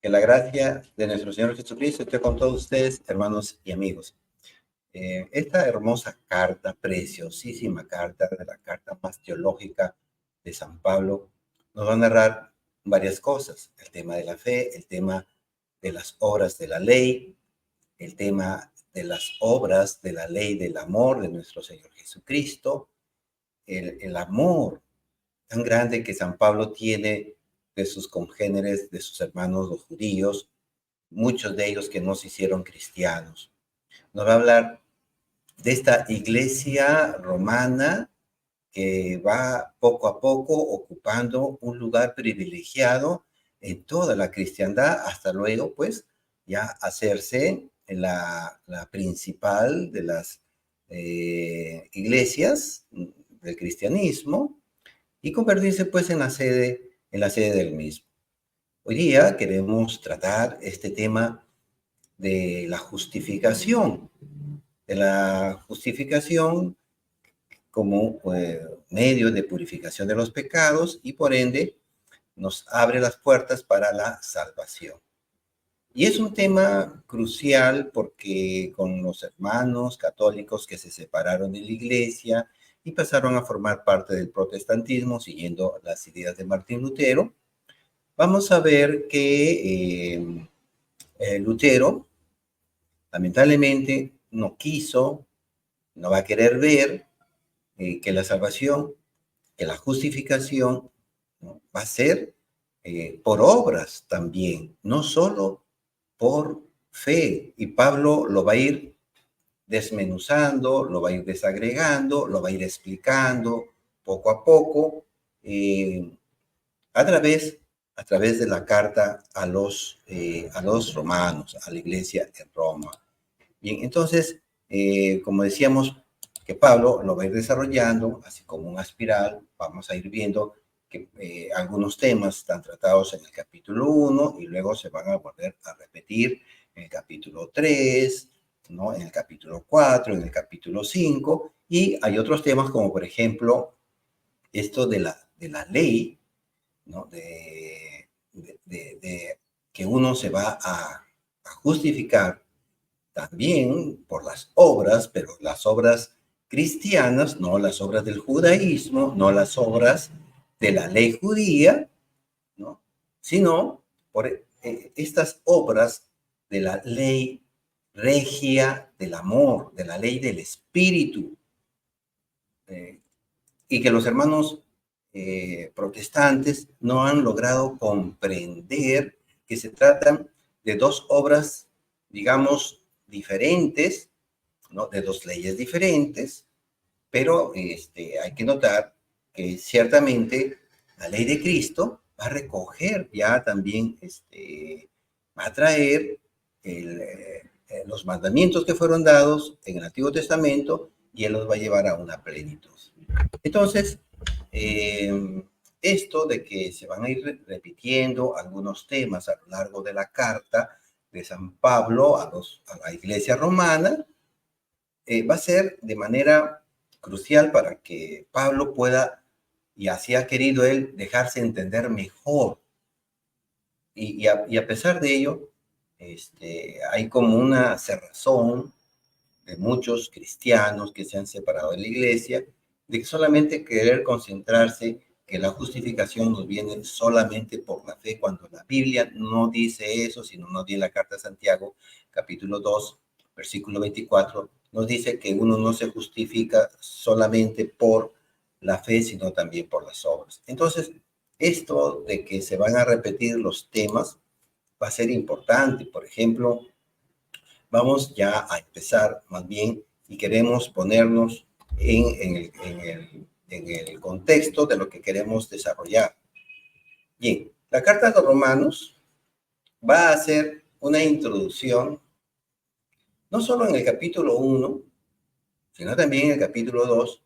Que la gracia de nuestro Señor Jesucristo esté con todos ustedes, hermanos y amigos. Esta hermosa carta, preciosísima carta, de la carta más teológica de San Pablo, nos va a narrar varias cosas. El tema de la fe, el tema de las obras de la ley, el tema de las obras de la ley del amor de nuestro Señor Jesucristo, el amor tan grande que San Pablo tiene de sus congéneres, de sus hermanos los judíos, muchos de ellos que no se hicieron cristianos. Nos va a hablar de esta iglesia romana que va poco a poco ocupando un lugar privilegiado en toda la cristiandad, hasta luego, pues, ya hacerse la principal de las iglesias del cristianismo y convertirse, pues, en la sede del mismo. Hoy día queremos tratar este tema de la justificación como medio de purificación de los pecados y por ende nos abre las puertas para la salvación. Y es un tema crucial porque con los hermanos católicos que se separaron de la iglesia y pasaron a formar parte del protestantismo siguiendo las ideas de Martín Lutero, vamos a ver que Lutero lamentablemente no va a querer ver que la salvación, que la justificación, ¿no?, va a ser por obras también, no solo por fe. Y Pablo lo va a ir desmenuzando, lo va a ir desagregando, lo va a ir explicando poco a poco a través de la carta a los romanos, a la iglesia en Roma. Bien, entonces, como decíamos, que Pablo lo va a ir desarrollando, así como una espiral, vamos a ir viendo que algunos temas están tratados en el capítulo 1 y luego se van a volver a repetir en el capítulo 3, ¿no?, en el capítulo 4, en el capítulo 5, y hay otros temas como, por ejemplo, esto de la ley, ¿no?, de que uno se va a justificar también por las obras, pero las obras cristianas, no las obras del judaísmo, no las obras de la ley judía, ¿no?, sino por estas obras de la ley regia del amor, de la ley del espíritu, y que los hermanos protestantes no han logrado comprender que se tratan de dos obras, digamos, diferentes, ¿no?, de dos leyes diferentes, pero hay que notar que ciertamente la ley de Cristo va a recoger ya también, va a traer los mandamientos que fueron dados en el Antiguo Testamento y Él los va a llevar a una plenitud. Entonces, esto de que se van a ir repitiendo algunos temas a lo largo de la carta de San Pablo a la iglesia romana, va a ser de manera crucial para que Pablo pueda, y así ha querido él, dejarse entender mejor. Y a pesar de ello, hay como una cerrazón de muchos cristianos que se han separado de la iglesia, de que solamente querer concentrarse que la justificación nos viene solamente por la fe, cuando la Biblia no dice eso, sino nos dice la carta de Santiago, capítulo 2, versículo 24, nos dice que uno no se justifica solamente por la fe, sino también por las obras. Entonces, esto de que se van a repetir los temas va a ser importante. Por ejemplo, vamos ya a empezar más bien y queremos ponernos en el contexto de lo que queremos desarrollar. Bien, la carta de los Romanos va a hacer una introducción, no solo en el capítulo 1, sino también en el capítulo 2,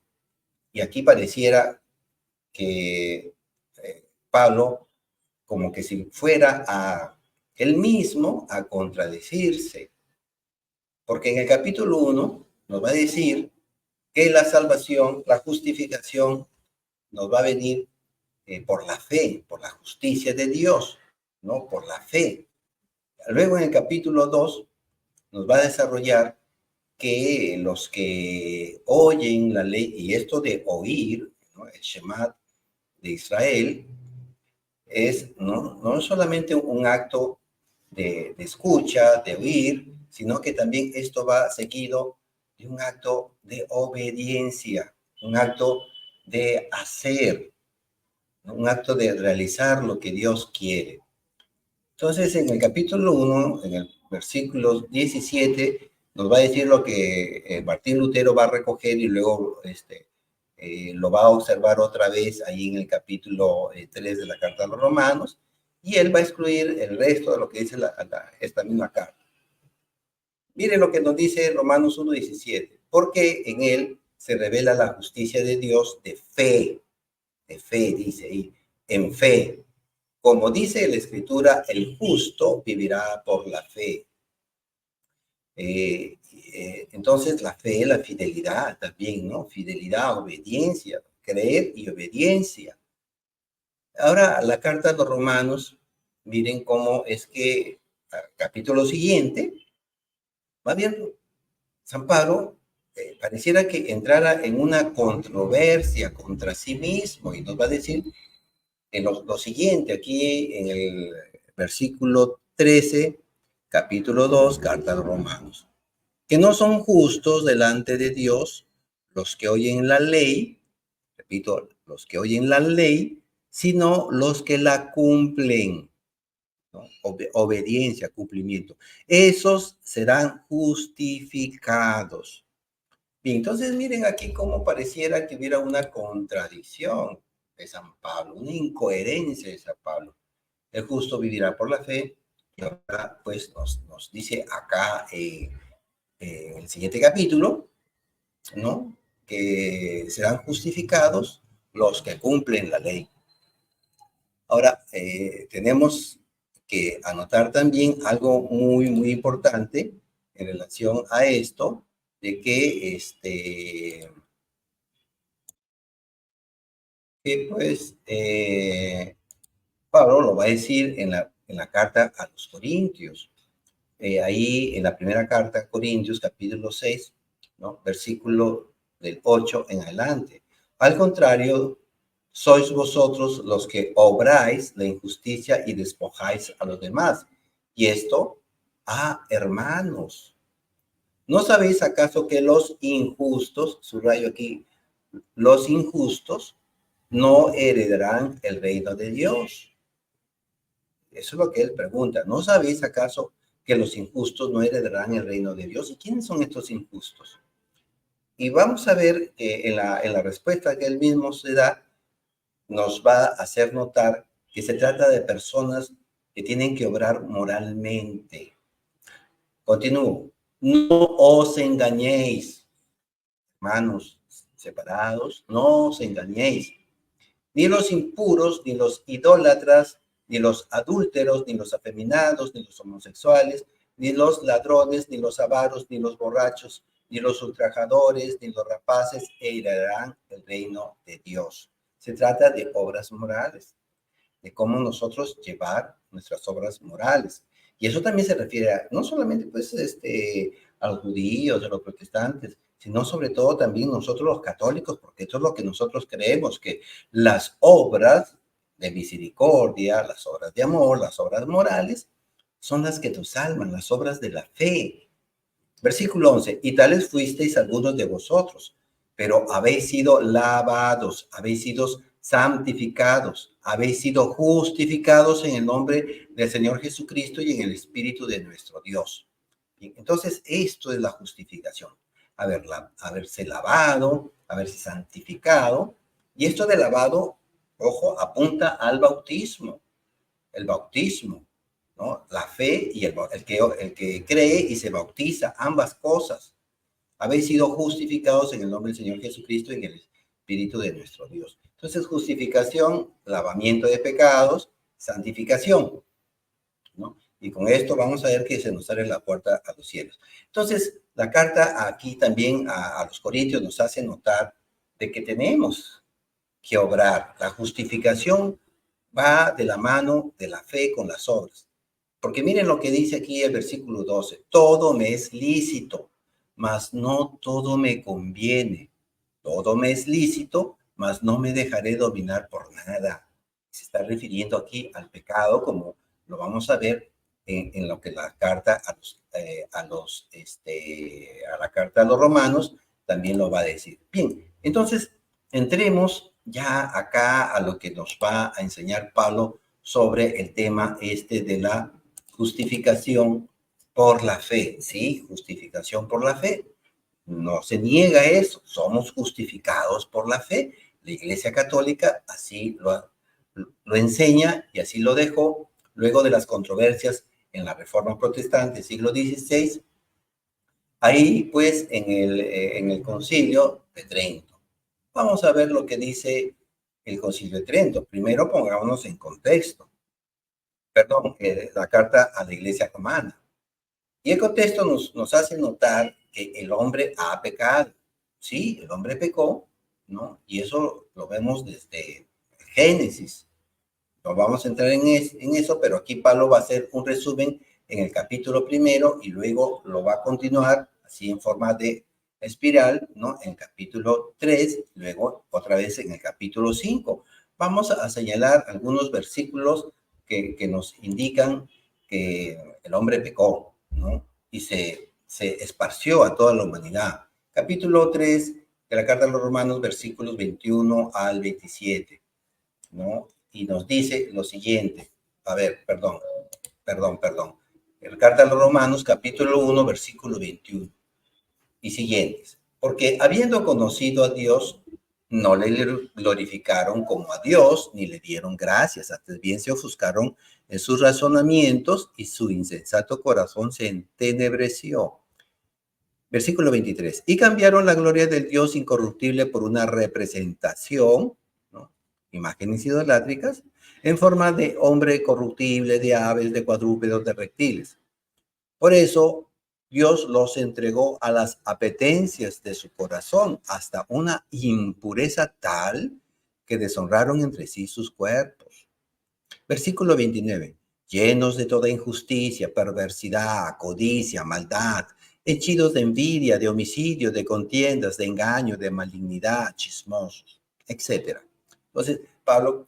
y aquí pareciera que Pablo como que si fuera a él mismo a contradecirse, porque en el capítulo 1 nos va a decir que la salvación, la justificación, nos va a venir por la fe, por la justicia de Dios, ¿no? Por la fe. Luego en el capítulo 2 nos va a desarrollar que los que oyen la ley, y esto de oír, ¿no? El Shema de Israel, es no solamente un acto de escucha, de oír, sino que también esto va seguido de un acto de obediencia, un acto de hacer, ¿no? Un acto de realizar lo que Dios quiere. Entonces, en el capítulo 1, en el versículo 17, nos va a decir lo que Martín Lutero va a recoger y luego lo va a observar otra vez ahí en el capítulo 3 de la Carta a los Romanos, y él va a excluir el resto de lo que dice esta misma carta. Mire lo que nos dice Romanos 1:17, porque en él se revela la justicia de Dios de fe, dice ahí, en fe. Como dice la Escritura, el justo vivirá por la fe. Entonces, la fe, la fidelidad también, ¿no? Fidelidad, obediencia, creer y obediencia. Ahora, la carta a los Romanos, miren cómo es que al capítulo siguiente, va bien, San Pablo pareciera que entrara en una controversia contra sí mismo y nos va a decir en lo siguiente, aquí en el versículo 13, capítulo 2, carta a los Romanos, que no son justos delante de Dios los que oyen la ley, repito, los que oyen la ley, sino los que la cumplen, ¿no? Obediencia, cumplimiento. Esos serán justificados. Bien, entonces miren aquí cómo pareciera que hubiera una contradicción de San Pablo, una incoherencia de San Pablo. El justo vivirá por la fe, y ahora pues nos dice acá el siguiente capítulo, ¿no? Que serán justificados los que cumplen la ley. Ahora, tenemos que anotar también algo muy, muy importante en relación a esto, de que pues Pablo lo va a decir en la carta a los Corintios. Ahí en la primera carta a Corintios, capítulo 6, ¿no? Versículo del 8 en adelante. Al contrario, sois vosotros los que obráis la injusticia y despojáis a los demás. Y esto, hermanos, ¿no sabéis acaso que los injustos, subrayo aquí, los injustos no heredarán el reino de Dios? Eso es lo que él pregunta. ¿No sabéis acaso que los injustos no heredarán el reino de Dios? ¿Y quiénes son estos injustos? Y vamos a ver que en la respuesta que él mismo se da, nos va a hacer notar que se trata de personas que tienen que obrar moralmente. Continúo. No os engañéis, hermanos separados, no os engañéis. Ni los impuros, ni los idólatras, ni los adúlteros, ni los afeminados, ni los homosexuales, ni los ladrones, ni los avaros, ni los borrachos, ni los ultrajadores, ni los rapaces heredarán el reino de Dios. Se trata de obras morales, de cómo nosotros llevar nuestras obras morales. Y eso también se refiere a, no solamente pues a los judíos, a los protestantes, sino sobre todo también nosotros los católicos, porque esto es lo que nosotros creemos, que las obras de misericordia, las obras de amor, las obras morales, son las que nos salvan, las obras de la fe. Versículo 11, y tales fuisteis algunos de vosotros, pero habéis sido lavados, habéis sido santificados, habéis sido justificados en el nombre del Señor Jesucristo y en el Espíritu de nuestro Dios. Bien, entonces, esto es la justificación. Haberse lavado, haberse santificado. Y esto de lavado, ojo, apunta al bautismo. El bautismo, ¿no? La fe y el que cree y se bautiza, ambas cosas. Habéis sido justificados en el nombre del Señor Jesucristo y en el Espíritu de nuestro Dios. Entonces, justificación, lavamiento de pecados, santificación, ¿no? Y con esto vamos a ver que se nos abre la puerta a los cielos. Entonces, la carta aquí también a los Corintios nos hace notar de que tenemos que obrar. La justificación va de la mano de la fe con las obras. Porque miren lo que dice aquí el versículo 12. Todo me es lícito, mas no todo me conviene. Todo me es lícito, mas no me dejaré dominar por nada. Se está refiriendo aquí al pecado, como lo vamos a ver en lo que la carta a la carta a los romanos también lo va a decir. Bien, entonces entremos ya acá a lo que nos va a enseñar Pablo sobre el tema de la justificación por la fe, ¿sí? Justificación por la fe. No se niega eso, somos justificados por la fe. La Iglesia Católica así lo enseña y así lo dejó luego de las controversias en la Reforma Protestante, siglo XVI, ahí pues en el Concilio de Trento. Vamos a ver lo que dice el Concilio de Trento. Primero pongámonos en contexto. Perdón, la carta a la Iglesia Romana. Y el contexto nos hace notar que el hombre ha pecado. Sí, el hombre pecó, ¿no? Y eso lo vemos desde Génesis. No vamos a entrar en eso, pero aquí Pablo va a hacer un resumen en el capítulo primero y luego lo va a continuar así en forma de espiral, ¿no? En el capítulo 3, luego otra vez en el capítulo 5. Vamos a señalar algunos versículos que nos indican que el hombre pecó, ¿no? Y se esparció a toda la humanidad. Capítulo 3 de la carta a los Romanos, versículos 21 al 27, ¿no? Y nos dice lo siguiente. A ver, perdón. El carta a los Romanos, capítulo 1, versículo 21 y siguientes. Porque habiendo conocido a Dios, no le glorificaron como a Dios, ni le dieron gracias, antes bien se ofuscaron en sus razonamientos y su insensato corazón se entenebreció. Versículo 23. Y cambiaron la gloria del Dios incorruptible por una representación, ¿no? Imágenes idolátricas, en forma de hombre corruptible, de aves, de cuadrúpedos, de reptiles. Por eso Dios los entregó a las apetencias de su corazón, hasta una impureza tal que deshonraron entre sí sus cuerpos. Versículo 29. Llenos de toda injusticia, perversidad, codicia, maldad, henchidos de envidia, de homicidio, de contiendas, de engaño, de malignidad, chismosos, etc. Entonces, Pablo,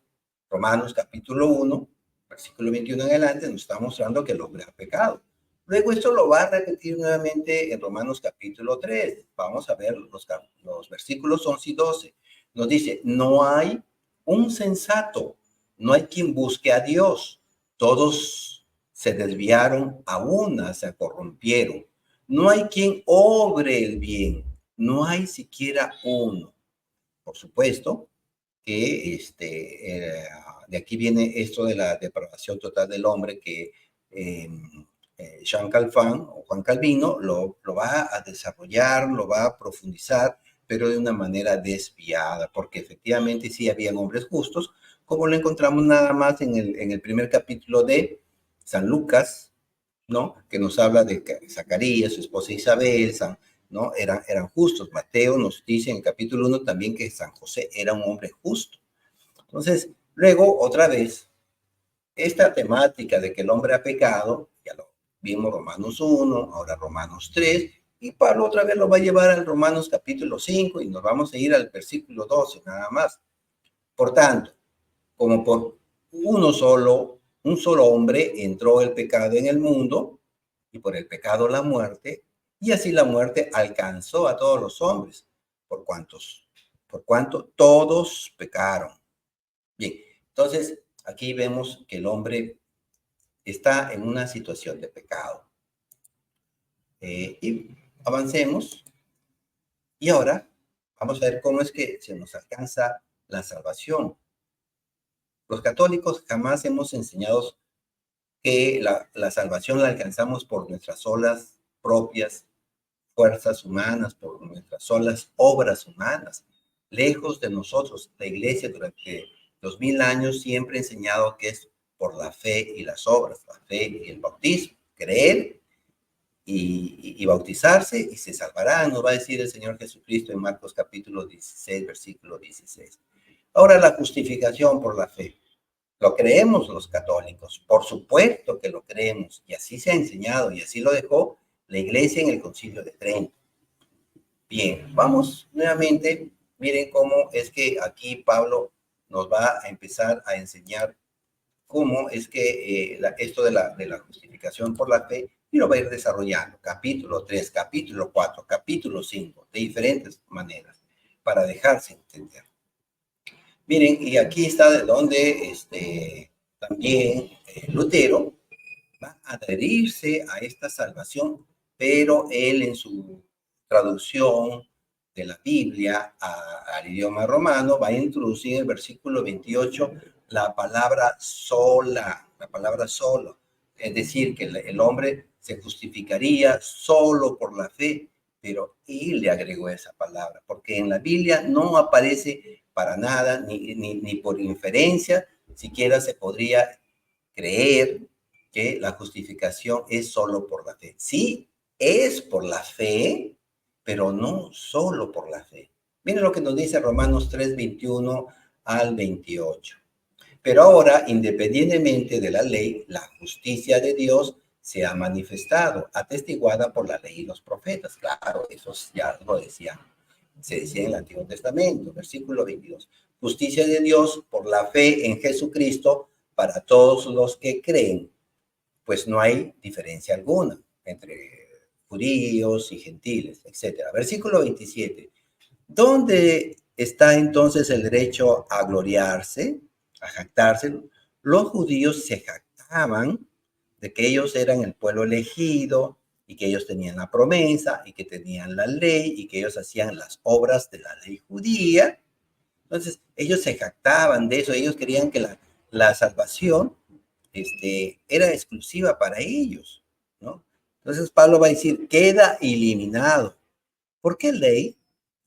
Romanos capítulo 1, versículo 21 en adelante, nos está mostrando que el hombre ha pecado. Luego esto lo va a repetir nuevamente en Romanos capítulo 3. Vamos a ver los versículos 11 y 12. Nos dice, no hay un sensato, no hay quien busque a Dios. Todos se desviaron, a una se corrompieron. No hay quien obre el bien. No hay siquiera uno. Por supuesto que de aquí viene esto de la depravación total del hombre que Jean Calvin o Juan Calvino lo va a desarrollar, lo va a profundizar, pero de una manera desviada, porque efectivamente sí habían hombres justos, como lo encontramos nada más en el primer capítulo de San Lucas, ¿no? Que nos habla de Zacarías, su esposa Isabel, ¿no? Eran justos. Mateo nos dice en el capítulo 1 también que San José era un hombre justo. Entonces, luego, otra vez, esta temática de que el hombre ha pecado, ya lo vimos Romanos 1, ahora Romanos 3, y Pablo otra vez lo va a llevar al Romanos capítulo 5 y nos vamos a ir al versículo 12, nada más. Por tanto, como por un solo hombre entró el pecado en el mundo, y por el pecado la muerte, y así la muerte alcanzó a todos los hombres, por cuanto todos pecaron. Bien, entonces aquí vemos que el hombre está en una situación de pecado. Y avancemos. Y ahora vamos a ver cómo es que se nos alcanza la salvación. Los católicos jamás hemos enseñado que la salvación la alcanzamos por nuestras solas propias fuerzas humanas, por nuestras solas obras humanas, lejos de nosotros. La Iglesia durante 2000 años siempre ha enseñado que es por la fe y las obras, la fe y el bautismo, creer y bautizarse y se salvarán, nos va a decir el Señor Jesucristo en Marcos capítulo 16, versículo 16. Ahora la justificación por la fe. Lo creemos los católicos, por supuesto que lo creemos, y así se ha enseñado, y así lo dejó la Iglesia en el Concilio de Trento. Bien, vamos nuevamente, miren cómo es que aquí Pablo nos va a empezar a enseñar cómo es que esto de la justificación por la fe, y lo va a ir desarrollando, capítulo 3, capítulo 4, capítulo 5, de diferentes maneras, para dejarse entender. Miren, y aquí está de donde también Lutero va a adherirse a esta salvación, pero él en su traducción de la Biblia al idioma romano va a introducir en el versículo 28 la palabra sola, la palabra solo, es decir, que el hombre se justificaría solo por la fe, pero él le agregó esa palabra, porque en la Biblia no aparece para nada, ni por inferencia, siquiera se podría creer que la justificación es solo por la fe. Sí, es por la fe, pero no solo por la fe. Miren lo que nos dice Romanos 3, 21 al 28. Pero ahora, independientemente de la ley, la justicia de Dios se ha manifestado, atestiguada por la ley y los profetas. Claro, eso ya lo decía, se decía en el Antiguo Testamento, versículo 22. Justicia de Dios por la fe en Jesucristo para todos los que creen, pues no hay diferencia alguna entre judíos y gentiles, etcétera. Versículo 27. ¿Dónde está entonces el derecho a gloriarse, a jactarse? Los judíos se jactaban de que ellos eran el pueblo elegido y que ellos tenían la promesa y que tenían la ley y que ellos hacían las obras de la ley judía. Entonces, ellos se jactaban de eso, ellos querían que la salvación era exclusiva para ellos, ¿no? Entonces, Pablo va a decir, queda eliminado. ¿Por qué ley?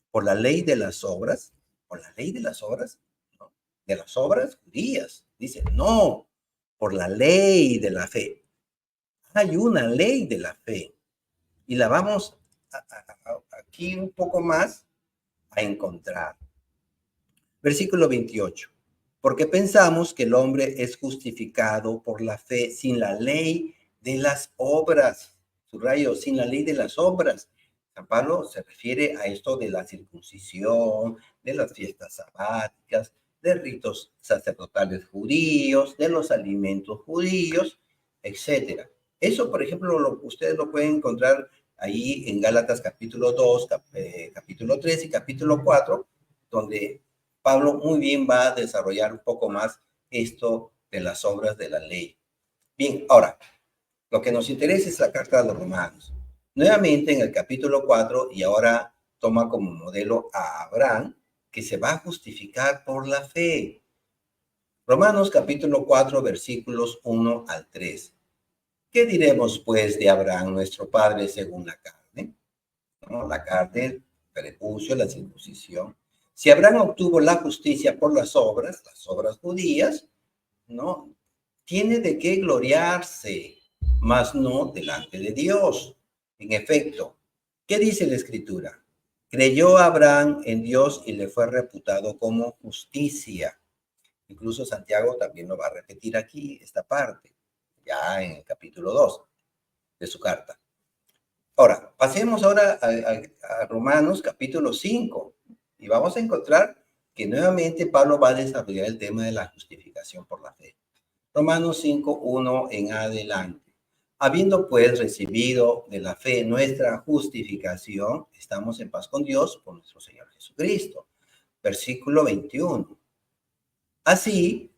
Por la ley de las obras, por la ley de las obras, ¿no? De las obras judías. Dice, no, por la ley de la fe. Hay una ley de la fe y la vamos aquí un poco más a encontrar. Versículo 28. Porque pensamos que el hombre es justificado por la fe sin la ley de las obras. Subrayo, sin la ley de las obras. San Pablo se refiere a esto de la circuncisión, de las fiestas sabáticas, de ritos sacerdotales judíos, de los alimentos judíos, etcétera. Eso, por ejemplo, ustedes lo pueden encontrar ahí en Gálatas capítulo 2, capítulo 3 y capítulo 4, donde Pablo muy bien va a desarrollar un poco más esto de las obras de la ley. Bien, ahora, lo que nos interesa es la carta de los Romanos. Nuevamente en el capítulo 4, y ahora toma como modelo a Abraham, que se va a justificar por la fe. Romanos capítulo 4, versículos 1 al 3. ¿Qué diremos pues de Abraham, nuestro padre según la carne? ¿No? La carne, el prepucio, la circuncisión. Si Abraham obtuvo la justicia por las obras judías, ¿no? Tiene de qué gloriarse, mas no delante de Dios. En efecto, ¿qué dice la Escritura? Creyó Abraham en Dios y le fue reputado como justicia. Incluso Santiago también lo va a repetir aquí, esta parte, ya en el capítulo 2 de su carta. Ahora, pasemos ahora a Romanos capítulo 5 y vamos a encontrar que nuevamente Pablo va a desarrollar el tema de la justificación por la fe. Romanos 5, 1 en adelante. Habiendo pues recibido de la fe nuestra justificación, estamos en paz con Dios por nuestro Señor Jesucristo. Versículo 21. Así,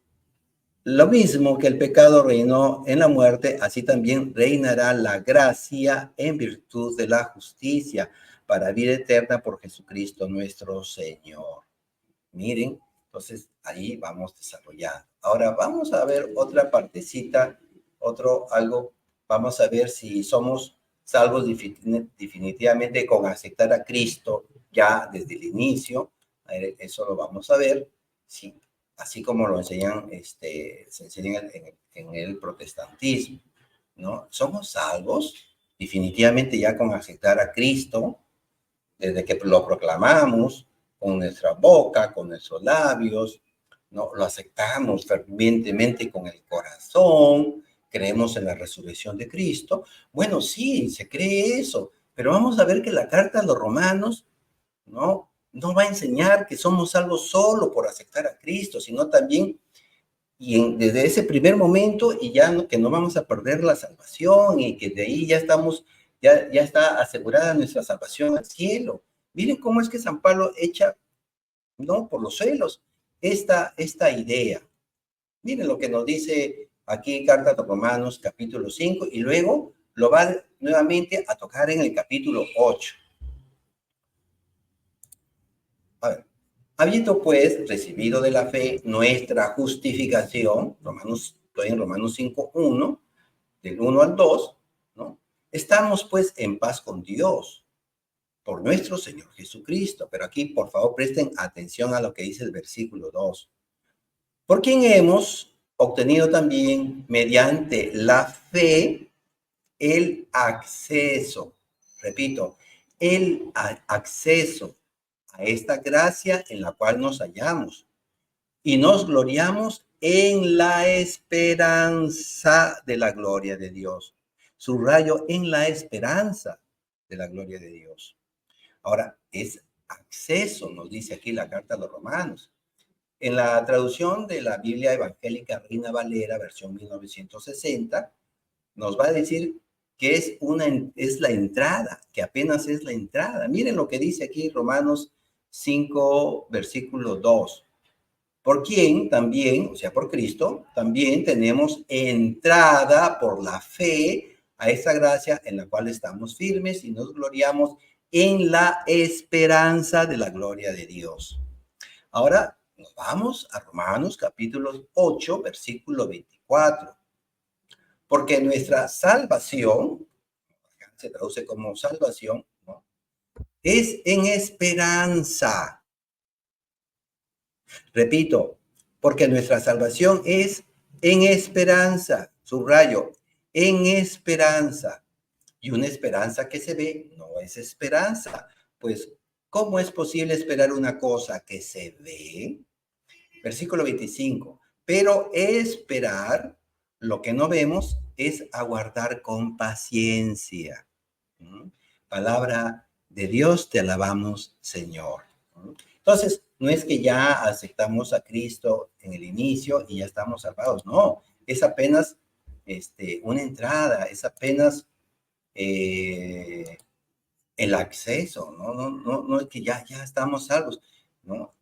lo mismo que el pecado reinó en la muerte, así también reinará la gracia en virtud de la justicia para vida eterna por Jesucristo nuestro Señor. Miren, entonces ahí vamos desarrollando. Ahora vamos a ver otra partecita, algo. Vamos a ver si somos salvos definitivamente con aceptar a Cristo ya desde el inicio. Eso lo vamos a ver. Sí, así como lo enseñan, se enseña en el protestantismo, ¿no? Somos salvos definitivamente ya con aceptar a Cristo, desde que lo proclamamos con nuestra boca, con nuestros labios, ¿no? Lo aceptamos fervientemente con el corazón, creemos en la resurrección de Cristo. Bueno, sí, se cree eso, pero vamos a ver que la carta a los romanos no va a enseñar que somos salvos solo por aceptar a Cristo, sino también desde ese primer momento y ya que no vamos a perder la salvación y que de ahí ya estamos, ya está asegurada nuestra salvación al cielo. Miren cómo es que San Pablo echa, no por los celos, esta idea. Miren lo que nos dice aquí Carta a los Romanos, capítulo 5, y luego lo va nuevamente a tocar en el capítulo 8. A ver, habiendo pues recibido de la fe nuestra justificación, estoy en Romanos 5:1, del 1 al 2, ¿no? Estamos pues en paz con Dios por nuestro Señor Jesucristo. Pero aquí, por favor, presten atención a lo que dice el versículo 2. Por quien hemos obtenido también mediante la fe el acceso, repito, el acceso a esta gracia en la cual nos hallamos y nos gloriamos en la esperanza de la gloria de Dios. Subrayo, en la esperanza de la gloria de Dios. Ahora, es acceso, nos dice aquí la carta a los romanos. En la traducción de la Biblia Evangélica Reina Valera, versión 1960, nos va a decir que es la entrada, que apenas es la entrada. Miren lo que dice aquí Romanos 5, versículo 2. Por quien también, o sea, por Cristo, también tenemos entrada por la fe a esa gracia en la cual estamos firmes y nos gloriamos en la esperanza de la gloria de Dios. Ahora nos vamos a Romanos capítulo 8, versículo 24. Porque nuestra salvación, se traduce como salvación, ¿no? Es en esperanza. Repito, porque nuestra salvación es en esperanza, subrayo, en esperanza. Y una esperanza que se ve no es esperanza. Pues, ¿cómo es posible esperar una cosa que se ve? Versículo 25. Pero esperar lo que no vemos es aguardar con paciencia. Palabra de Dios, te alabamos, Señor. Entonces, no es que ya aceptamos a Cristo en el inicio y ya estamos salvados, no, es apenas una entrada, es apenas el acceso, no es que ya estamos salvos, no,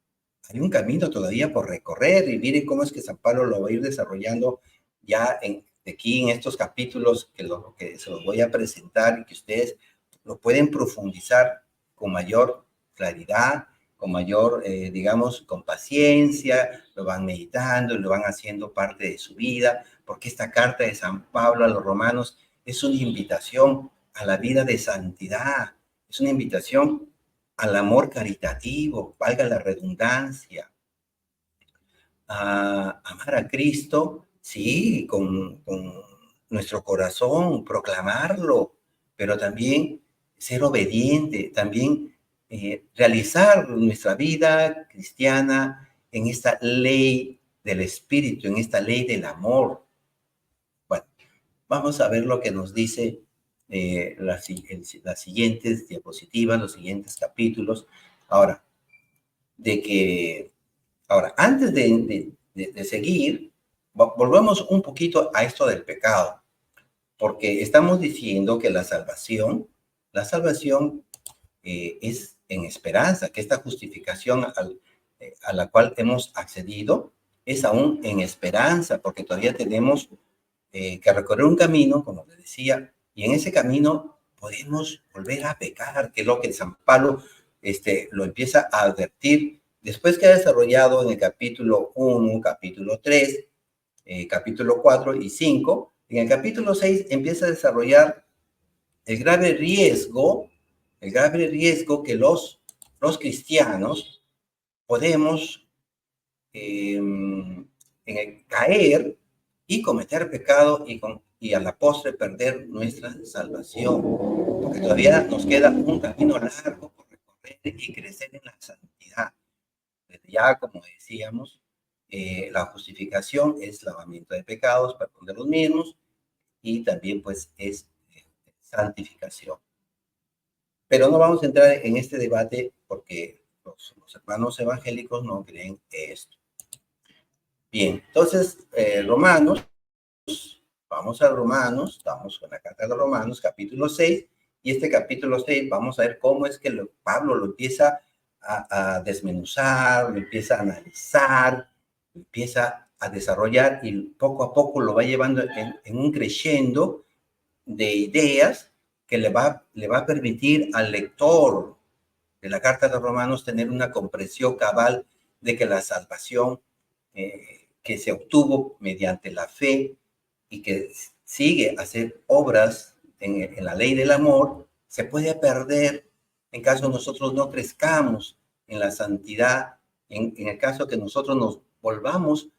hay un camino todavía por recorrer y miren cómo es que San Pablo lo va a ir desarrollando ya aquí en estos capítulos que se los voy a presentar y que ustedes lo pueden profundizar con mayor claridad, con mayor, digamos, con paciencia, lo van meditando, lo van haciendo parte de su vida, porque esta carta de San Pablo a los romanos es una invitación a la vida de santidad, es una invitación al amor caritativo, valga la redundancia, a amar a Cristo, sí, con nuestro corazón, proclamarlo, pero también ser obediente, también realizar nuestra vida cristiana en esta ley del Espíritu, en esta ley del amor. Bueno, vamos a ver lo que nos dice las siguientes diapositivas, los siguientes capítulos. Ahora, antes de seguir, volvemos un poquito a esto del pecado, porque estamos diciendo que la salvación es en esperanza, que esta justificación a la cual hemos accedido es aún en esperanza, porque todavía tenemos que recorrer un camino, como les decía, y en ese camino podemos volver a pecar, que es lo que San Pablo lo empieza a advertir después que ha desarrollado en el capítulo 1, capítulo 3, capítulo 4 y 5. En el capítulo 6 empieza a desarrollar el grave riesgo que los cristianos podemos caer y cometer pecado y a la postre perder nuestra salvación, porque todavía nos queda un camino largo por recorrer y crecer en la santidad. Desde ya, como decíamos, La justificación es lavamiento de pecados, perdón de los mismos, y también pues es santificación. Pero no vamos a entrar en este debate porque los hermanos evangélicos no creen esto. Bien, entonces, Romanos, vamos a Romanos, estamos con la carta de Romanos, capítulo 6, y este capítulo 6 vamos a ver cómo es que Pablo lo empieza a desmenuzar, lo empieza a analizar, lo empieza a desarrollar y poco a poco lo va llevando en un crescendo de ideas que le va a permitir al lector de la carta de Romanos tener una comprensión cabal de que la salvación que se obtuvo mediante la fe y que sigue a hacer obras en la ley del amor, se puede perder en caso nosotros no crezcamos en la santidad, en el caso que nosotros nos volvamos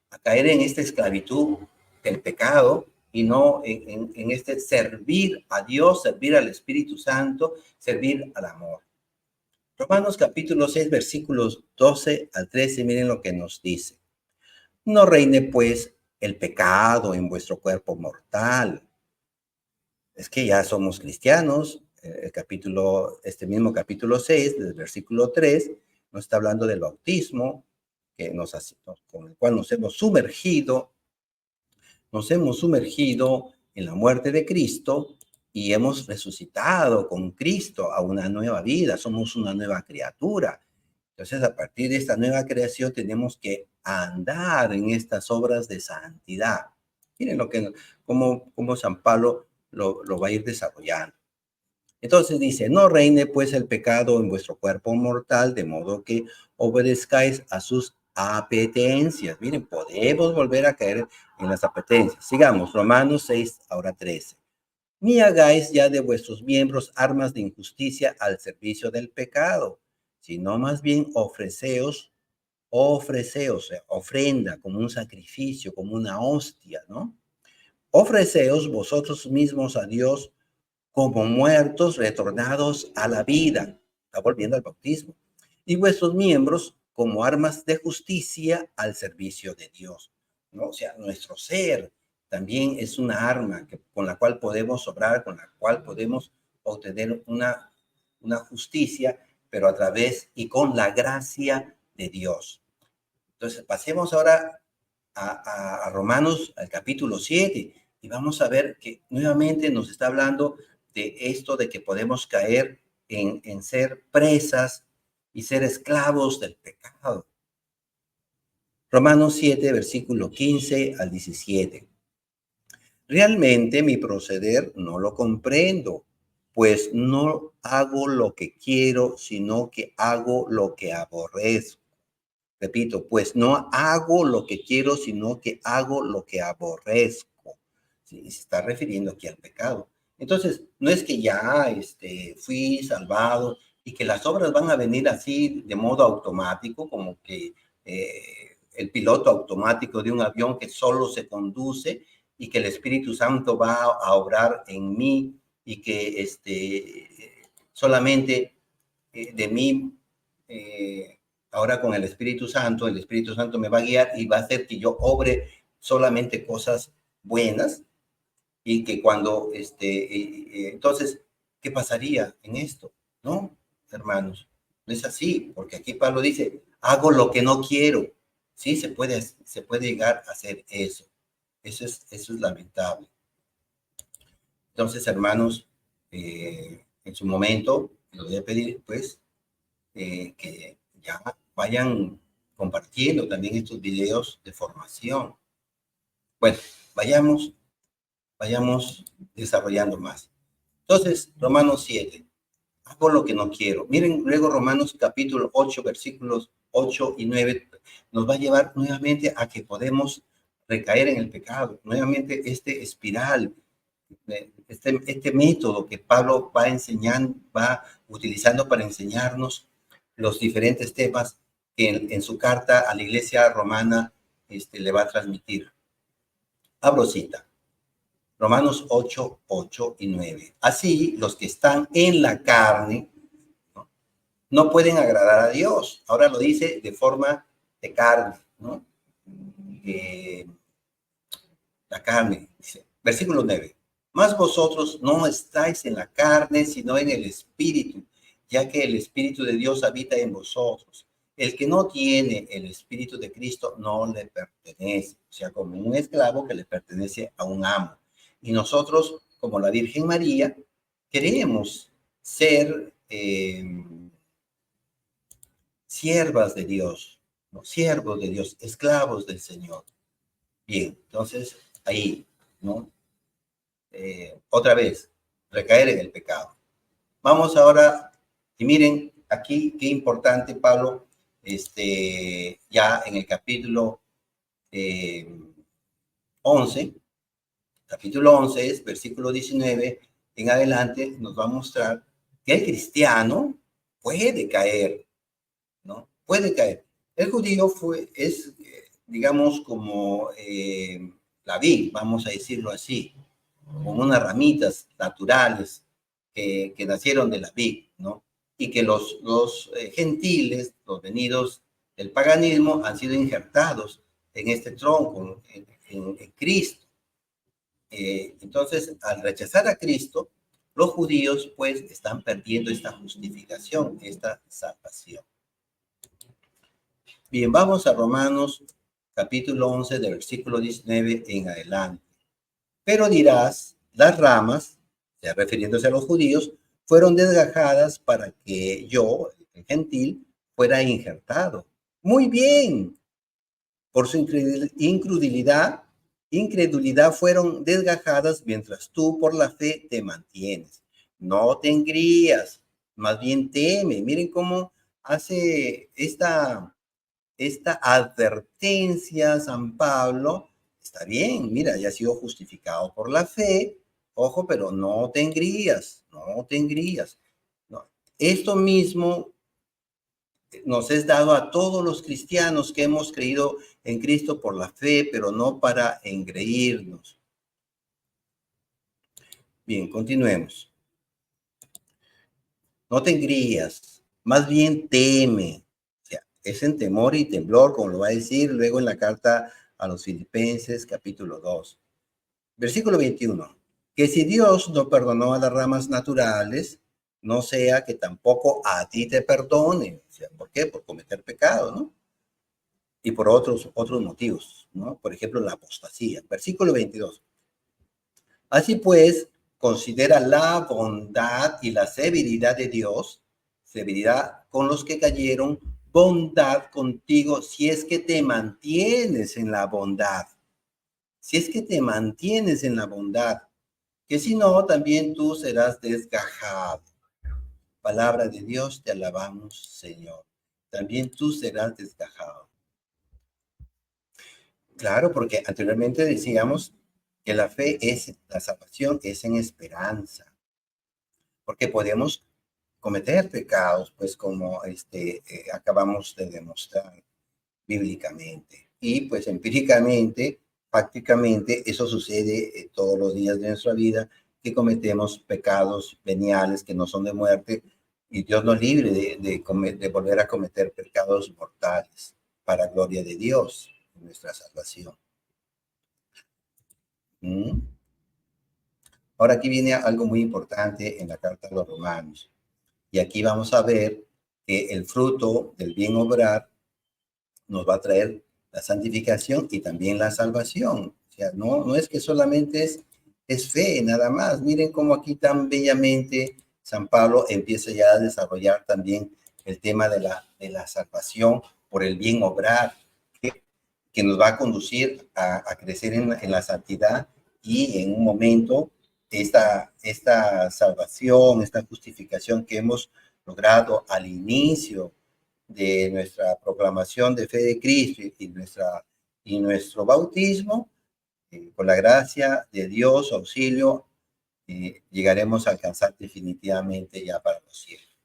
a caer en esta esclavitud del pecado y no en este servir a Dios, servir al Espíritu Santo, servir al amor. Romanos capítulo 6, versículos 12 al 13, miren lo que nos dice. No reine pues el pecado en vuestro cuerpo mortal. Es que ya somos cristianos. Este mismo capítulo 6, del versículo 3, nos está hablando del bautismo, con el cual nos hemos sumergido en la muerte de Cristo y hemos resucitado con Cristo a una nueva vida. Somos una nueva criatura. Entonces, a partir de esta nueva creación, tenemos que andar en estas obras de santidad. Miren cómo San Pablo lo va a ir desarrollando. Entonces dice, no reine pues el pecado en vuestro cuerpo mortal, de modo que obedezcáis a sus apetencias. Miren, podemos volver a caer en las apetencias. Sigamos, Romanos 6, ahora 13. Ni hagáis ya de vuestros miembros armas de injusticia al servicio del pecado, sino más bien ofreceos, ofrenda como un sacrificio, como una hostia, ¿no? Ofreceos vosotros mismos a Dios como muertos retornados a la vida. Está volviendo al bautismo. Y vuestros miembros como armas de justicia al servicio de Dios, ¿no? O sea, nuestro ser también es una arma con la cual podemos obrar, con la cual podemos obtener una justicia, pero a través y con la gracia de Dios. Entonces, pasemos ahora a Romanos, al capítulo 7, y vamos a ver que nuevamente nos está hablando de esto de que podemos caer en ser presas y ser esclavos del pecado. Romanos 7, versículo 15 al 17. Realmente mi proceder no lo comprendo, pues no hago lo que quiero, sino que hago lo que aborrezco. Repito, pues no hago lo que quiero, sino que hago lo que aborrezco. Sí, se está refiriendo aquí al pecado. Entonces, no es que ya fui salvado y que las obras van a venir así de modo automático, como que el piloto automático de un avión que solo se conduce y que el Espíritu Santo va a obrar en mí y que solamente de mí, ahora con el Espíritu Santo me va a guiar y va a hacer que yo obre solamente cosas buenas y que cuando, entonces, ¿qué pasaría en esto? No, hermanos, no es así, porque aquí Pablo dice, hago lo que no quiero. Sí, se puede llegar a hacer eso. Eso es lamentable. Entonces, hermanos, en su momento, les voy a pedir, pues, que ya vayan compartiendo también estos videos de formación. Bueno, vayamos desarrollando más. Entonces, Romanos 7, hago lo que no quiero. Miren, luego Romanos capítulo 8, versículos 8 y 9, nos va a llevar nuevamente a que podemos recaer en el pecado. Nuevamente este espiral, este método que Pablo va utilizando para enseñarnos los diferentes temas que en su carta a la iglesia romana le va a transmitir. Abro cita. Romanos 8, 8 y 9. Así, los que están en la carne no pueden agradar a Dios. Ahora lo dice de forma de carne. ¿no? La carne, dice, versículo 9. Mas vosotros no estáis en la carne, sino en el Espíritu, ya que el Espíritu de Dios habita en vosotros. El que no tiene el Espíritu de Cristo no le pertenece, o sea, como un esclavo que le pertenece a un amo. Y nosotros, como la Virgen María, queremos ser siervas de Dios, ¿no? Siervos de Dios, esclavos del Señor. Bien, entonces ahí, ¿no? Otra vez, recaer en el pecado. Vamos ahora, y miren aquí qué importante, Pablo, ya en el capítulo 11, capítulo 11 es versículo 19 en adelante, nos va a mostrar que el cristiano puede caer, ¿no? Puede caer. El judío es, digamos, como la vid, vamos a decirlo así, con unas ramitas naturales que nacieron de la vid, ¿no? Y que los gentiles, los venidos del paganismo, han sido injertados en este tronco, en Cristo. Entonces, al rechazar a Cristo, los judíos pues están perdiendo esta justificación, esta salvación. Bien, vamos a Romanos capítulo 11, de versículo 19 en adelante. Pero dirás, las ramas, ya refiriéndose a los judíos, fueron desgajadas para que yo, el gentil, fuera injertado. Muy bien, por su incredulidad fueron desgajadas, mientras tú por la fe te mantienes. No te engrías, más bien teme. Miren cómo hace esta advertencia San Pablo. Está bien, mira, ya ha sido justificado por la fe, ojo, pero no te engrías, no te engrías. No. Esto mismo nos es dado a todos los cristianos que hemos creído en Cristo por la fe, pero no para engreírnos. Bien, continuemos. No te engrías, más bien teme. O sea, es en temor y temblor, como lo va a decir luego en la carta a los Filipenses, capítulo 2. Versículo 21. Que si Dios no perdonó a las ramas naturales, no sea que tampoco a ti te perdone. O sea, ¿por qué? Por cometer pecado, ¿no? Y por otros motivos, ¿no? Por ejemplo, la apostasía. Versículo 22. Así pues, considera la bondad y la severidad de Dios, severidad con los que cayeron, bondad contigo si es que te mantienes en la bondad. Si es que te mantienes en la bondad, que si no, también tú serás desgajado. Palabra de Dios, te alabamos, Señor. También tú serás desgajado. Claro, porque anteriormente decíamos que la fe es, la salvación es en esperanza, porque podemos cometer pecados, pues como acabamos de demostrar bíblicamente. Y pues empíricamente, prácticamente, eso sucede todos los días de nuestra vida, que cometemos pecados veniales que no son de muerte, y Dios nos libre de volver a cometer pecados mortales, para gloria de Dios, nuestra salvación. Ahora aquí viene algo muy importante en la carta a los Romanos. Y aquí vamos a ver que el fruto del bien obrar nos va a traer la santificación y también la salvación. O sea, no es que solamente es fe, nada más. Miren cómo aquí tan bellamente San Pablo empieza ya a desarrollar también el tema de la salvación por el bien obrar, que nos va a conducir a crecer en la santidad y en un momento esta salvación, esta justificación que hemos logrado al inicio de nuestra proclamación de fe de Cristo y nuestro bautismo, con la gracia de Dios, auxilio, llegaremos a alcanzar definitivamente ya para los cielos.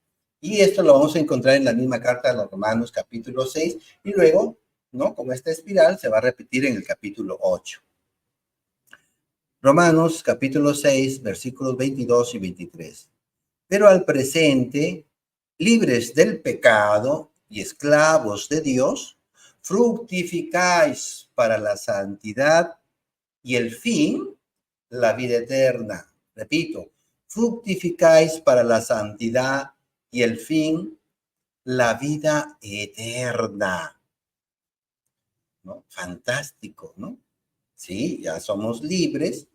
Y esto lo vamos a encontrar en la misma carta de los Romanos, capítulo 6, y luego, ¿no? Como esta espiral se va a repetir en el capítulo 8. Romanos, capítulo 6, versículos 22 y 23. Pero al presente, libres del pecado y esclavos de Dios, fructificáis para la santidad y el fin, la vida eterna. Repito, fructificáis para la santidad y el fin, la vida eterna. ¿No? Fantástico, ¿no? Sí, ya somos libres,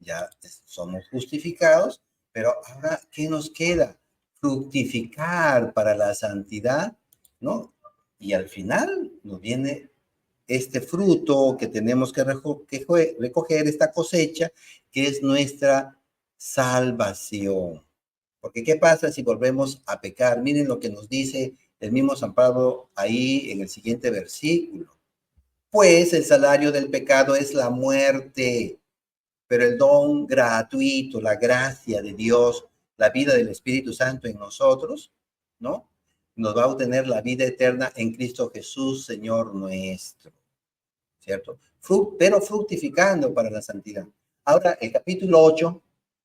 ya somos justificados, pero ahora, ¿qué nos queda? Fructificar para la santidad, ¿no? Y al final nos viene este fruto que tenemos que recoger, esta cosecha, que es nuestra salvación. Porque ¿qué pasa si volvemos a pecar? Miren lo que nos dice el mismo San Pablo ahí en el siguiente versículo. Pues el salario del pecado es la muerte, pero el don gratuito, la gracia de Dios, la vida del Espíritu Santo en nosotros, ¿no? Nos va a obtener la vida eterna en Cristo Jesús, Señor nuestro, ¿cierto? Pero fructificando para la santidad. Ahora, el capítulo 8,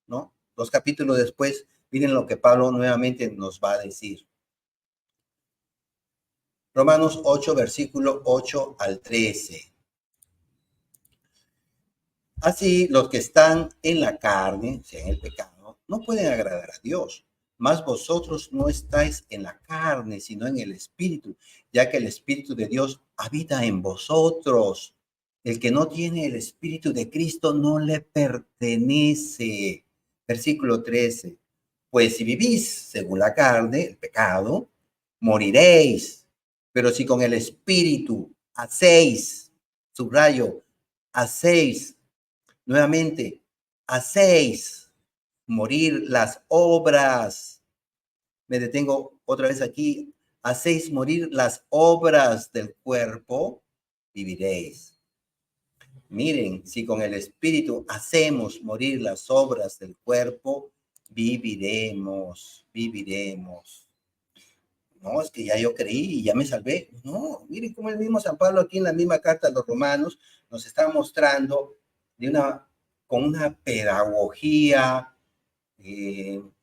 ¿no? 2 capítulos después, miren lo que Pablo nuevamente nos va a decir. Romanos 8, versículo 8 al 13. Así, los que están en la carne, o sea, en el pecado, no pueden agradar a Dios. Mas vosotros no estáis en la carne, sino en el Espíritu, ya que el Espíritu de Dios habita en vosotros. El que no tiene el Espíritu de Cristo no le pertenece. Versículo 13. Pues si vivís según la carne, el pecado, moriréis. Pero si con el Espíritu hacéis, subrayo, hacéis, nuevamente, hacéis morir las obras. Me detengo otra vez aquí. Hacéis morir las obras del cuerpo, viviréis. Miren, si con el Espíritu hacemos morir las obras del cuerpo, viviremos, viviremos. No, es que ya yo creí y ya me salvé. No, miren cómo el mismo San Pablo aquí en la misma carta a los romanos nos está mostrando con una pedagogía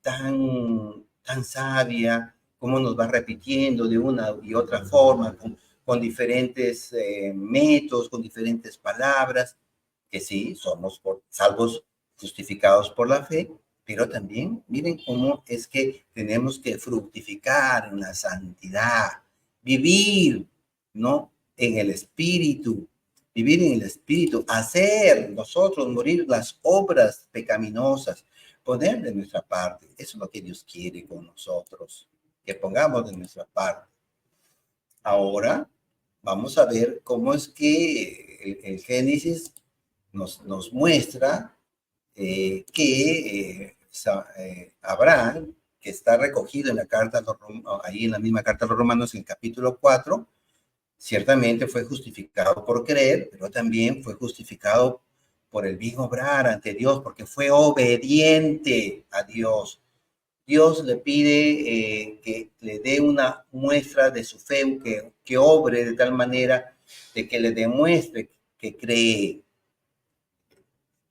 tan sabia, cómo nos va repitiendo de una y otra forma, con diferentes métodos, con diferentes palabras, que sí, somos salvos, justificados por la fe, pero también miren cómo es que tenemos que fructificar en la santidad, vivir, ¿no? En el Espíritu, vivir en el Espíritu, hacer nosotros morir las obras pecaminosas, poner de nuestra parte. Eso es lo que Dios quiere con nosotros, que pongamos de nuestra parte. Ahora vamos a ver cómo es que el Génesis nos muestra que Abraham, que está recogido en la carta, ahí en la misma carta a los Romanos, en el capítulo 4, ciertamente fue justificado por creer, pero también fue justificado por el bien obrar ante Dios, porque fue obediente a Dios. Dios le pide que le dé una muestra de su fe, que obre de tal manera de que le demuestre que cree.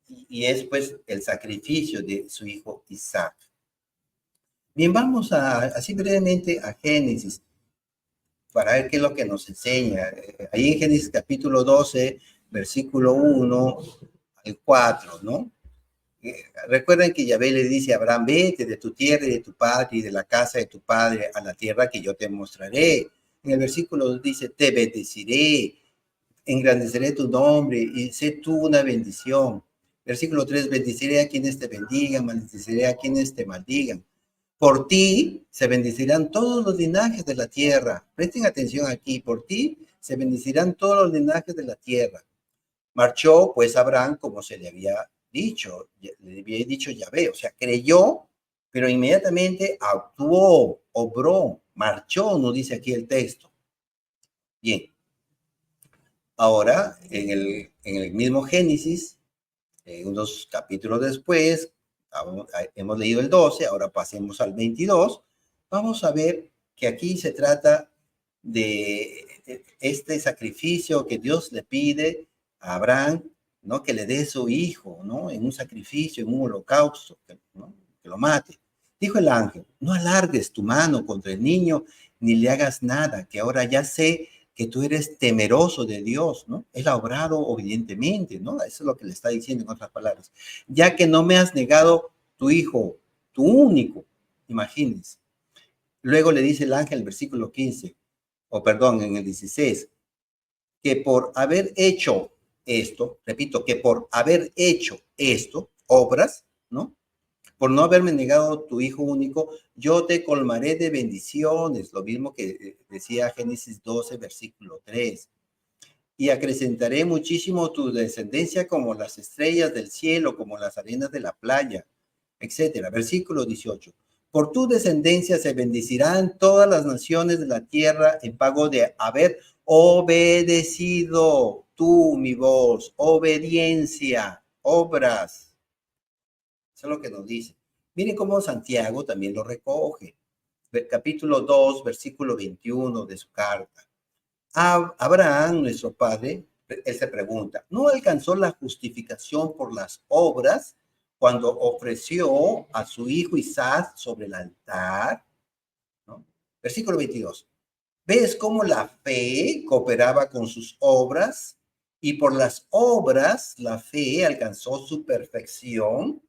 Y es pues el sacrificio de su hijo Isaac. Bien, vamos así brevemente a Génesis para ver qué es lo que nos enseña. Ahí en Génesis capítulo 12, versículo 1 al 4, ¿no? Recuerden que Yahvé le dice a Abraham, vete de tu tierra y de tu padre y de la casa de tu padre a la tierra que yo te mostraré. En el versículo 2 dice, te bendeciré, engrandeceré tu nombre y sé tú una bendición. Versículo 3, bendeciré a quienes te bendigan, maldeciré a quienes te maldigan. Por ti se bendecirán todos los linajes de la tierra. Presten atención aquí, por ti se bendecirán todos los linajes de la tierra. Marchó pues Abraham como se le había dicho Yahvé, o sea, creyó, pero inmediatamente actuó, obró, marchó, nos dice aquí el texto. Bien, ahora en el mismo Génesis, unos capítulos después, hemos leído el 12, ahora pasemos al 22, vamos a ver que aquí se trata de este sacrificio que Dios le pide a Abraham, ¿no? Que le dé su hijo, ¿no? En un sacrificio, en un holocausto, ¿no? Que lo mate. Dijo el ángel, no alargues tu mano contra el niño, ni le hagas nada, que ahora ya sé que tú eres temeroso de Dios, ¿no? Él ha obrado obedientemente, ¿no? Eso es lo que le está diciendo en otras palabras. Ya que no me has negado tu hijo, tu único, imagínense. Luego le dice el ángel, versículo 15, o perdón, en el 16, que por haber hecho esto, repito, que por haber hecho esto, obras, ¿no? Por no haberme negado tu hijo único, yo te colmaré de bendiciones, lo mismo que decía Génesis 12, versículo 3. Y acrecentaré muchísimo tu descendencia como las estrellas del cielo, como las arenas de la playa, etcétera. Versículo 18. Por tu descendencia se bendecirán todas las naciones de la tierra en pago de haber obedecido tú mi voz, obediencia, obras. Eso es lo que nos dice. Miren cómo Santiago también lo recoge. Capítulo 2, versículo 21 de su carta. Abraham, nuestro padre, él se pregunta, ¿no alcanzó la justificación por las obras cuando ofreció a su hijo Isaac sobre el altar? ¿No? Versículo 22. ¿Ves cómo la fe cooperaba con sus obras? Y por las obras la fe alcanzó su perfección.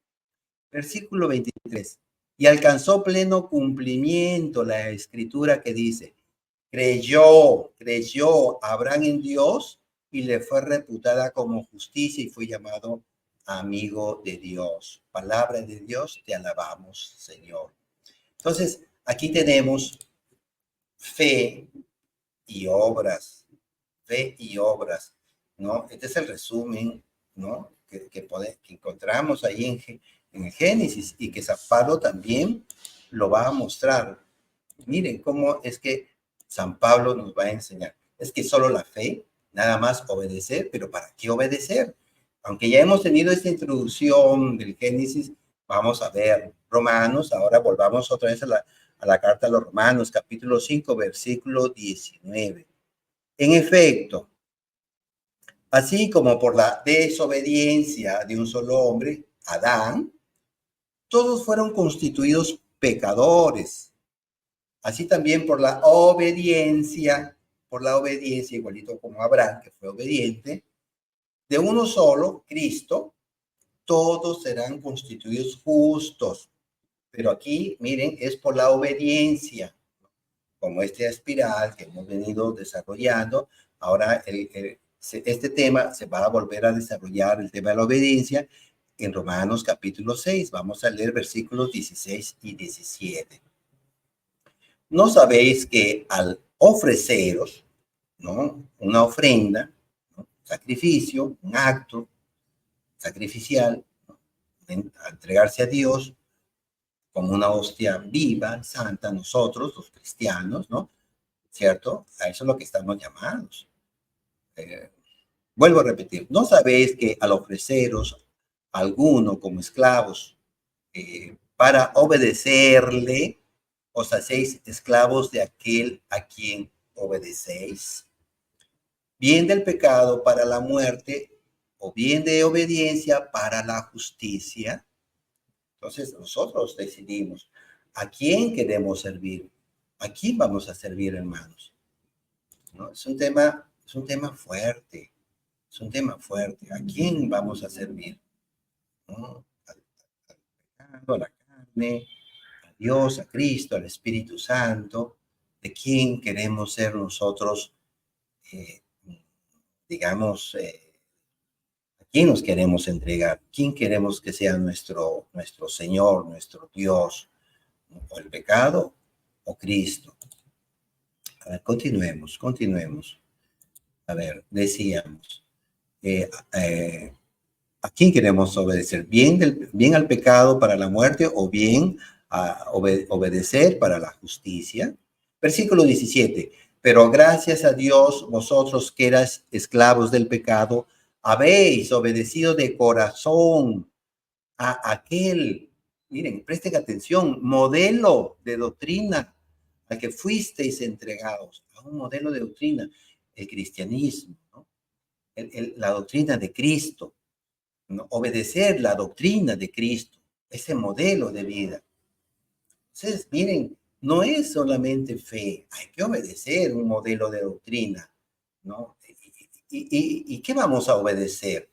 Versículo 23. Y alcanzó pleno cumplimiento la escritura que dice, creyó Abraham en Dios y le fue reputada como justicia y fue llamado amigo de Dios. Palabra de Dios, te alabamos, Señor. Entonces, aquí tenemos fe y obras, ¿no? Este es el resumen, ¿no? Que encontramos ahí en el Génesis y que San Pablo también lo va a mostrar. Miren cómo es que San Pablo nos va a enseñar. Es que solo la fe, nada más obedecer, pero ¿para qué obedecer? Aunque ya hemos tenido esta introducción del Génesis, vamos a ver Romanos, ahora volvamos otra vez a la carta a los Romanos, capítulo 5, versículo 19. En efecto, así como por la desobediencia de un solo hombre, Adán, todos fueron constituidos pecadores. Así también por la obediencia, igualito como Abraham, que fue obediente, de uno solo, Cristo, todos serán constituidos justos. Pero aquí, miren, es por la obediencia, como esta espiral que hemos venido desarrollando. Ahora, este tema se va a volver a desarrollar, el tema de la obediencia, en Romanos capítulo 6. Vamos a leer versículos 16 y 17. ¿No sabéis que al ofreceros, ¿no?, una ofrenda, ¿no?, sacrificio, un acto sacrificial, ¿no?, a entregarse a Dios como una hostia viva, santa, nosotros, los cristianos, ¿no? ¿Cierto? A eso es lo que estamos llamados. Vuelvo a repetir, ¿no sabéis que al ofreceros a alguno como esclavos para obedecerle, os hacéis esclavos de aquel a quien obedecéis? Bien del pecado para la muerte o bien de obediencia para la justicia. Entonces nosotros decidimos a quién queremos servir, a quién vamos a servir, hermanos, ¿no? Es un tema fuerte, es un tema fuerte. ¿A quién vamos a servir? ¿No? Al pecado, a la carne, a Dios, a Cristo, al Espíritu Santo. ¿De quién queremos ser nosotros, eh, digamos, a quién nos queremos entregar? ¿Quién queremos que sea nuestro Señor, nuestro Dios? ¿O el pecado o Cristo? A ver, continuemos. A ver, decíamos, ¿a quién queremos obedecer? ¿Bien al pecado para la muerte o bien a obedecer para la justicia? Versículo 17. Pero gracias a Dios, vosotros que eras esclavos del pecado, habéis obedecido de corazón a aquel, miren, presten atención, modelo de doctrina al que fuisteis entregados, a un modelo de doctrina, el cristianismo, ¿no? La doctrina de Cristo, ¿no? Obedecer la doctrina de Cristo, ese modelo de vida. Entonces, miren, no es solamente fe, hay que obedecer un modelo de doctrina, ¿no? ¿Y qué vamos a obedecer?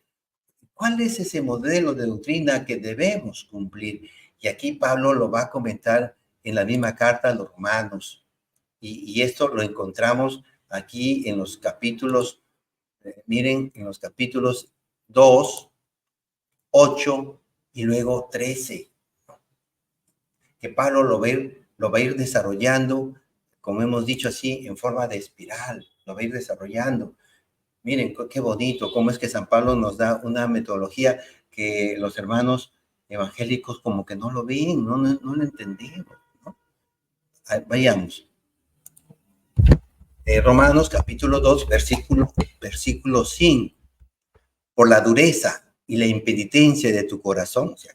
¿Cuál es ese modelo de doctrina que debemos cumplir? Y aquí Pablo lo va a comentar en la misma carta a los romanos. Y esto lo encontramos aquí en los capítulos, miren, en los capítulos 2, 8 y luego 13, que Pablo lo va a ir desarrollando, como hemos dicho así, en forma de espiral, lo va a ir desarrollando. Miren, qué bonito, cómo es que San Pablo nos da una metodología que los hermanos evangélicos como que no lo ven, no lo entendemos, ¿no? Vayamos. Romanos capítulo 2, versículo 5. Por la dureza y la impenitencia de tu corazón, o sea,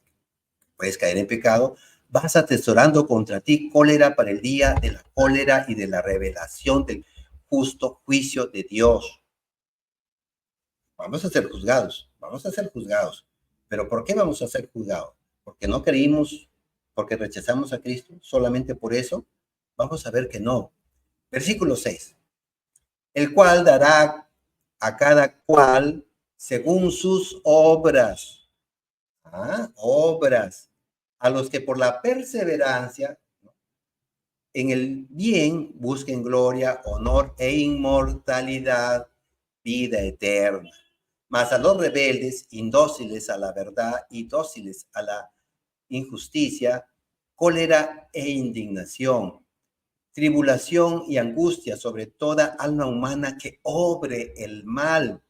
puedes caer en pecado, vas atesorando contra ti cólera para el día de la cólera y de la revelación del justo juicio de Dios. Vamos a ser juzgados, vamos a ser juzgados. ¿Pero por qué vamos a ser juzgados? ¿Porque no creímos, porque rechazamos a Cristo? ¿Solamente por eso? Vamos a ver que no. Versículo 6. El cual dará a cada cual según sus obras. Obras. A los que por la perseverancia en el bien busquen gloria, honor e inmortalidad, vida eterna. Mas a los rebeldes, indóciles a la verdad y dóciles a la injusticia, cólera e indignación, tribulación y angustia sobre toda alma humana que obre el mal,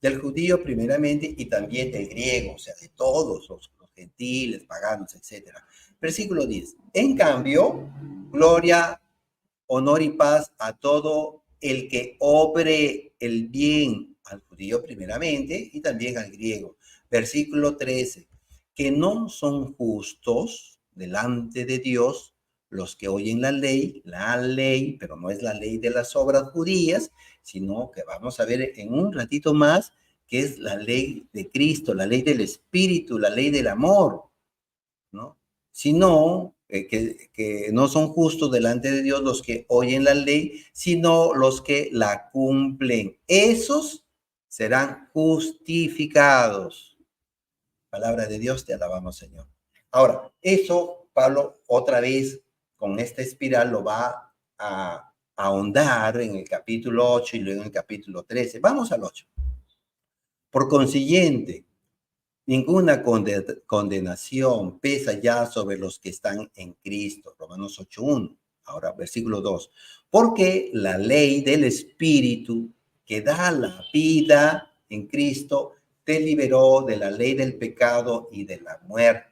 del judío primeramente y también del griego, o sea, de todos los gentiles, paganos, etc. Versículo 10. En cambio, gloria, honor y paz a todo el que obre el bien, al judío primeramente y también al griego. Versículo 13. Que no son justos delante de Dios los que oyen la ley, pero no es la ley de las obras judías, sino que vamos a ver en un ratito más que es la ley de Cristo, la ley del Espíritu, la ley del amor, ¿no? Sino que no son justos delante de Dios los que oyen la ley, sino los que la cumplen. Esos serán justificados. Palabra de Dios, te alabamos, Señor. Ahora, eso Pablo otra vez con esta espiral lo va a ahondar en el capítulo 8 y luego en el capítulo 13. Vamos al 8. Por consiguiente, ninguna condenación pesa ya sobre los que están en Cristo. Romanos 8:1. Ahora, versículo 2. Porque la ley del Espíritu que da la vida en Cristo te liberó de la ley del pecado y de la muerte.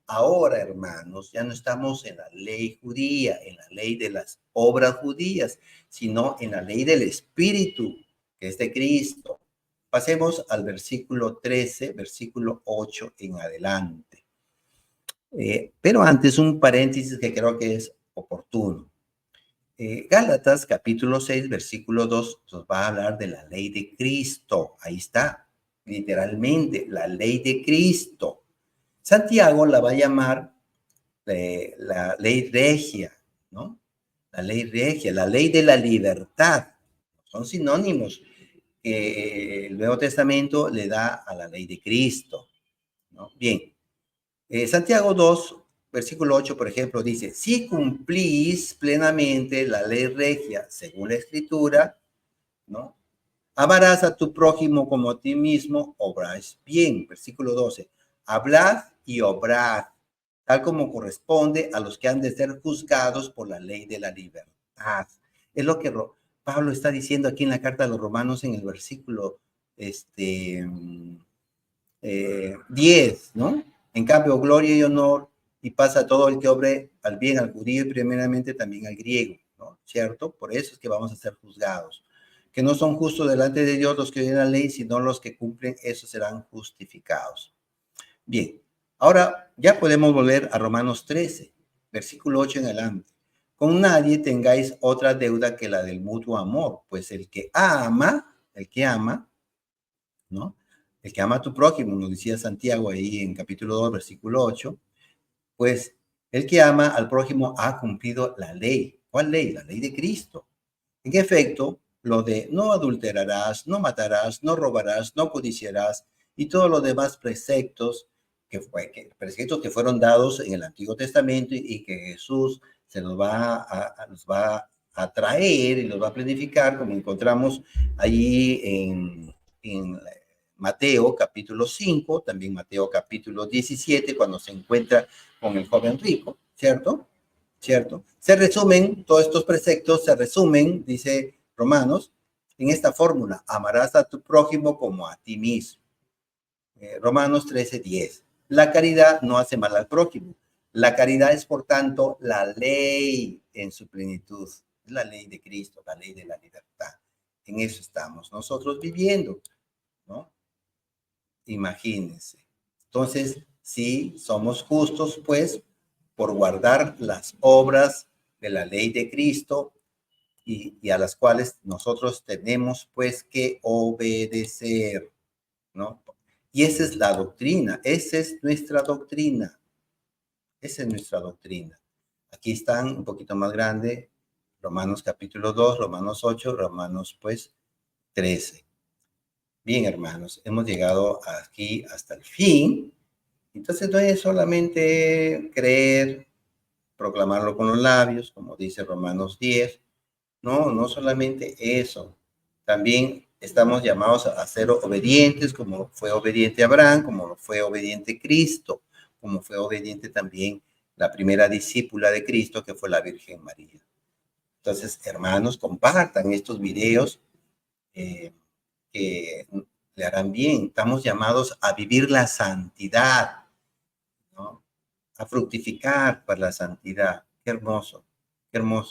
Ahora, hermanos, ya no estamos en la ley judía, en la ley de las obras judías, sino en la ley del Espíritu, que es de Cristo. Pasemos al versículo 13, versículo 8 en adelante. Pero antes un paréntesis que creo que es oportuno. Gálatas capítulo 6, versículo 2 nos va a hablar de la ley de Cristo. Ahí está, literalmente, la ley de Cristo. Santiago la va a llamar la ley regia, ¿no? La ley regia, la ley de la libertad. Son sinónimos que el Nuevo Testamento le da a la ley de Cristo, ¿no? Bien, Santiago 2, versículo 8, por ejemplo, dice, si cumplís plenamente la ley regia según la Escritura, ¿no? Amarás a tu prójimo como a ti mismo, obráis bien. Versículo 12, hablad y obrad, tal como corresponde a los que han de ser juzgados por la ley de la libertad. Es lo que Pablo está diciendo aquí en la carta de los Romanos en el versículo 10, ¿no? En cambio, gloria y honor y paz a todo el que obre al bien, al judío y primeramente también al griego, ¿no? ¿Cierto? Por eso es que vamos a ser juzgados. Que no son justos delante de Dios los que oyen la ley, sino los que cumplen, esos serán justificados. Bien, ahora ya podemos volver a Romanos 13, versículo 8 en adelante. Con nadie tengáis otra deuda que la del mutuo amor, pues el que ama, ¿no? El que ama a tu prójimo, nos decía Santiago ahí en capítulo 2, versículo 8, pues el que ama al prójimo ha cumplido la ley. ¿Cuál ley? La ley de Cristo. En efecto, lo de no adulterarás, no matarás, no robarás, no codiciarás y todos los demás preceptos preceptos que fueron dados en el Antiguo Testamento y que Jesús se nos va a traer y los va a planificar, como encontramos allí en Mateo capítulo 5, también Mateo capítulo 17, cuando se encuentra con el joven rico, ¿cierto? ¿Cierto? Se resumen, todos estos preceptos se resumen, dice Romanos, en esta fórmula: amarás a tu prójimo como a ti mismo. Romanos 13:10. La caridad no hace mal al prójimo. La caridad es, por tanto, la ley en su plenitud. Es la ley de Cristo, la ley de la libertad. En eso estamos nosotros viviendo, ¿no? Imagínense. Entonces, sí, somos justos, pues, por guardar las obras de la ley de Cristo y a las cuales nosotros tenemos, pues, que obedecer, ¿no? Y esa es la doctrina, esa es nuestra doctrina, esa es nuestra doctrina. Aquí están un poquito más grande, Romanos capítulo 2, Romanos 8, Romanos, pues, 13. Bien, hermanos, hemos llegado aquí hasta el fin. Entonces no es solamente creer, proclamarlo con los labios, como dice Romanos 10. No, no solamente eso. También estamos llamados a ser obedientes, como fue obediente Abraham, como fue obediente Cristo, como fue obediente también la primera discípula de Cristo, que fue la Virgen María. Entonces, hermanos, compartan estos videos que le harán bien. Estamos llamados a vivir la santidad, ¿no? A fructificar para la santidad. Qué hermoso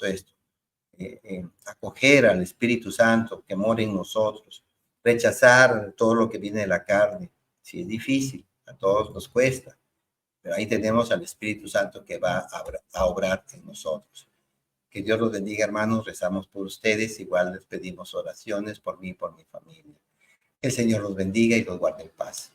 esto. Acoger al Espíritu Santo que mora en nosotros, rechazar todo lo que viene de la carne. Sí, es difícil, a todos nos cuesta, pero ahí tenemos al Espíritu Santo que va a obrar en nosotros. Que Dios los bendiga, hermanos. Rezamos por ustedes. Igual les pedimos oraciones por mí y por mi familia. Que el Señor los bendiga y los guarde en paz.